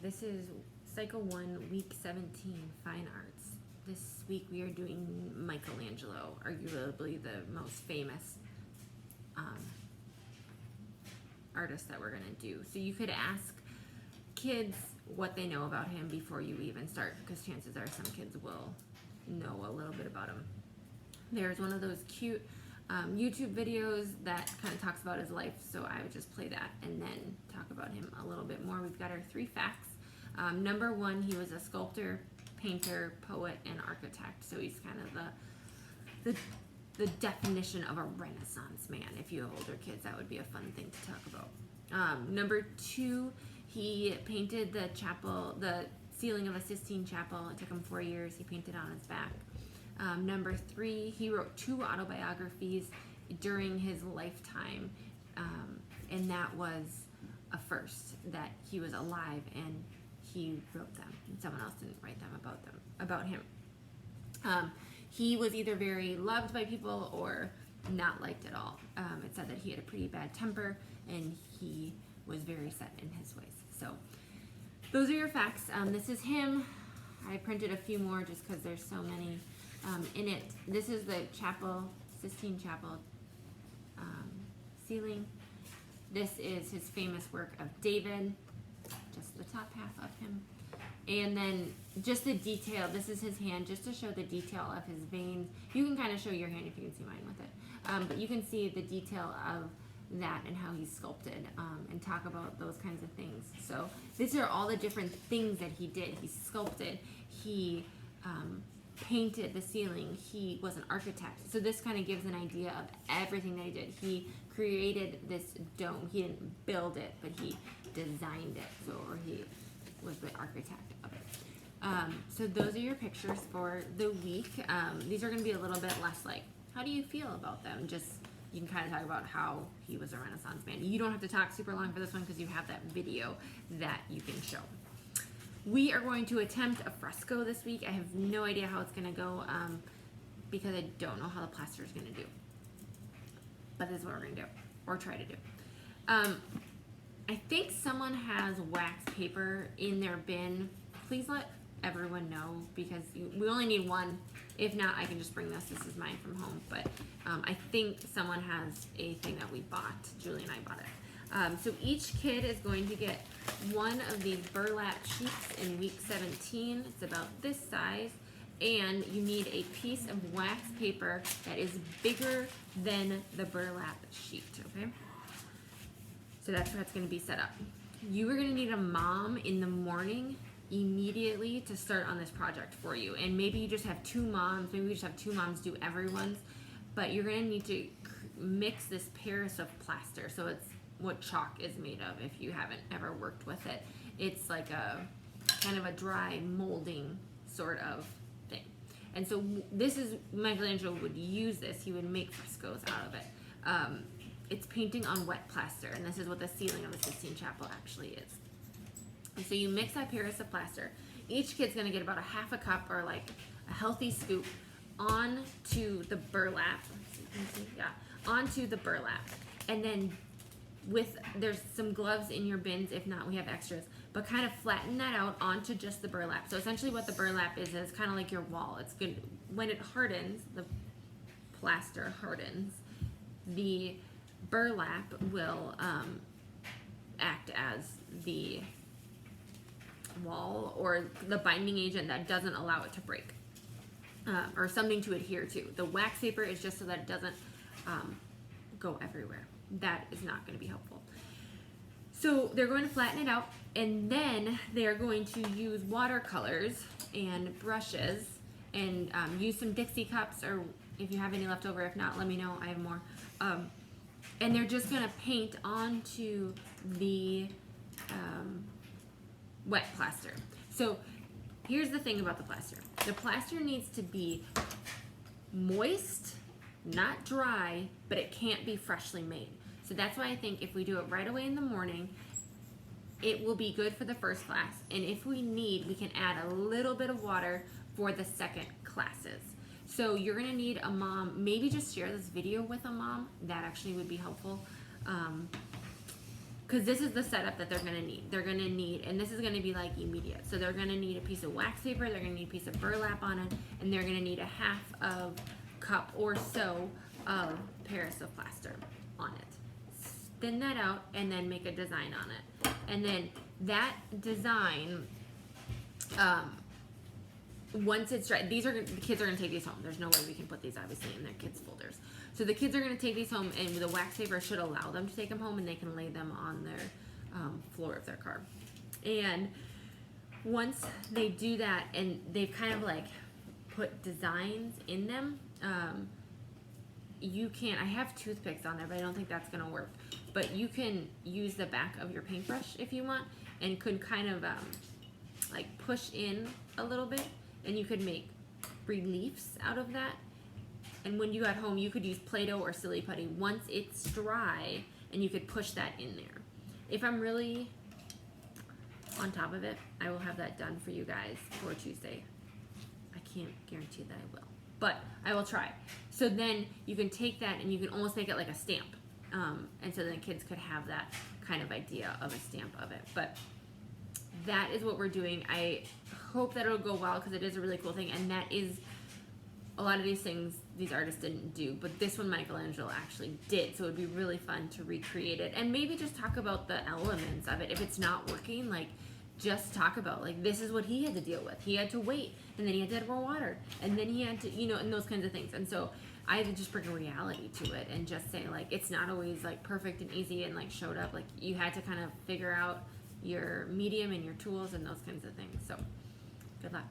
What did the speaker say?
This is Cycle 1, Week 17, Fine Arts. This week we are doing Michelangelo, arguably the most famous artist that we're going to do. So you could ask kids what they know about him before you even start, because chances are some kids will know a little bit about him. There's one of those cute YouTube videos that kind of talks about his life, so I would just play that and then talk about him a little bit more. We've got our 3 facts. Number 1, he was a sculptor, painter, poet, and architect, so he's kind of the definition of a Renaissance man. If you have older kids, that would be a fun thing to talk about. Number 2, he painted the chapel, the ceiling of a Sistine Chapel. It took him 4 years. He painted on his back. Number 3, he wrote 2 autobiographies during his lifetime, and that was a first, that he was alive and he wrote them, and someone else didn't write them about him. He was either very loved by people or not liked at all. It said that he had a pretty bad temper and he was very set in his ways. So those are your facts. This is him. I printed a few more just because there's so many in it. This is the chapel, Sistine Chapel ceiling. This is his famous work of David, just the top half of him. And then just the detail, this is his hand, just to show the detail of his veins. You can kind of show your hand if you can see mine with it. But you can see the detail of that and how he's sculpted, and talk about those kinds of things. So these are all the different things that he did. He sculpted, he painted the ceiling, he was an architect. So this kind of gives an idea of everything that he did. He created this dome. He didn't build it, but he designed it. So, or he was the architect of it. So those are your pictures for the week. These are going to be a little bit less like, how do you feel about them? Just, you can kind of talk about how he was a Renaissance man. You don't have to talk super long for this one because you have that video that you can show. We are going to attempt a fresco this week. I have no idea how it's going to go because I don't know how the plaster is going to do. But this is what we're going to do, or try to do. I think someone has wax paper in their bin. Please let everyone know, because we only need one. If not, I can just bring this. This is mine from home. But I think someone has a thing that we bought. Julie and I bought it. So each kid is going to get one of these burlap sheets in week 17. It's about this size. And you need a piece of wax paper that is bigger than the burlap sheet, okay? So that's how it's going to be set up. You are going to need a mom in the morning immediately to start on this project for you. And maybe you just have 2 moms. Maybe we just have 2 moms do everyone's. But you're going to need to mix this Paris of plaster. So it's what chalk is made of if you haven't ever worked with it. It's like a kind of a dry molding sort of thing. And so this is, Michelangelo would use this. He would make frescoes out of it. It's painting on wet plaster, and this is what the ceiling of the Sistine Chapel actually is. And so you mix that Paris of plaster. Each kid's going to get about a half a cup, or like a healthy scoop, onto the burlap. Onto the burlap. And then there's some gloves in your bins. If not, we have extras. But kind of flatten that out onto just the burlap. So essentially what the burlap is kind of like your wall. It's good. When it hardens, the plaster hardens, the burlap will act as the wall or the binding agent that doesn't allow it to break, or something to adhere to. The wax paper is just so that it doesn't go everywhere. That is not going to be helpful. So they're going to flatten it out, and then they're going to use watercolors and brushes and use some Dixie cups, or if you have any left over. If not, let me know. I have more. And they're just going to paint onto the wet plaster. So here's the thing about the plaster. The plaster needs to be moist, not dry, but it can't be freshly made. So that's why I think if we do it right away in the morning, it will be good for the first class. And if we need, we can add a little bit of water for the second classes. So you're going to need a mom. Maybe just share this video with a mom. That actually would be helpful. because this is the setup that they're going to need. They're going to need, and this is going to be like immediate. So they're going to need a piece of wax paper, they're going to need a piece of burlap on it, and they're going to need a half of cup or so of Paris of plaster on it. Spin that out and then make a design on it. And then that design, once it's dry, the kids are going to take these home. There's no way we can put these obviously in their kids' folders. So the kids are going to take these home, and the wax paper should allow them to take them home, and they can lay them on their floor of their car. And once they do that, and they've kind of like put designs in them, you can, I have toothpicks on there, but I don't think that's going to work. But you can use the back of your paintbrush if you want, and could kind of like push in a little bit, and you could make reliefs out of that. And when you got home, you could use Play-Doh or Silly Putty once it's dry, and you could push that in there. If I'm really on top of it, I will have that done for you guys for Tuesday. I can't guarantee that I will, but I will try. So then you can take that and you can almost make it like a stamp. And so then kids could have that kind of idea of a stamp of it. But that is what we're doing. I hope that it'll go well because it is a really cool thing. And that is, a lot of these things these artists didn't do, but this one Michelangelo actually did. So it would be really fun to recreate it and maybe just talk about the elements of it. If it's not working, like just talk about like this is what he had to deal with. He had to wait, and then he had to add more water, and then he had to, you know, and those kinds of things. And so I had to just bring a reality to it and just say like it's not always like perfect and easy and like showed up. Like you had to kind of figure out your medium and your tools and those kinds of things. So good luck.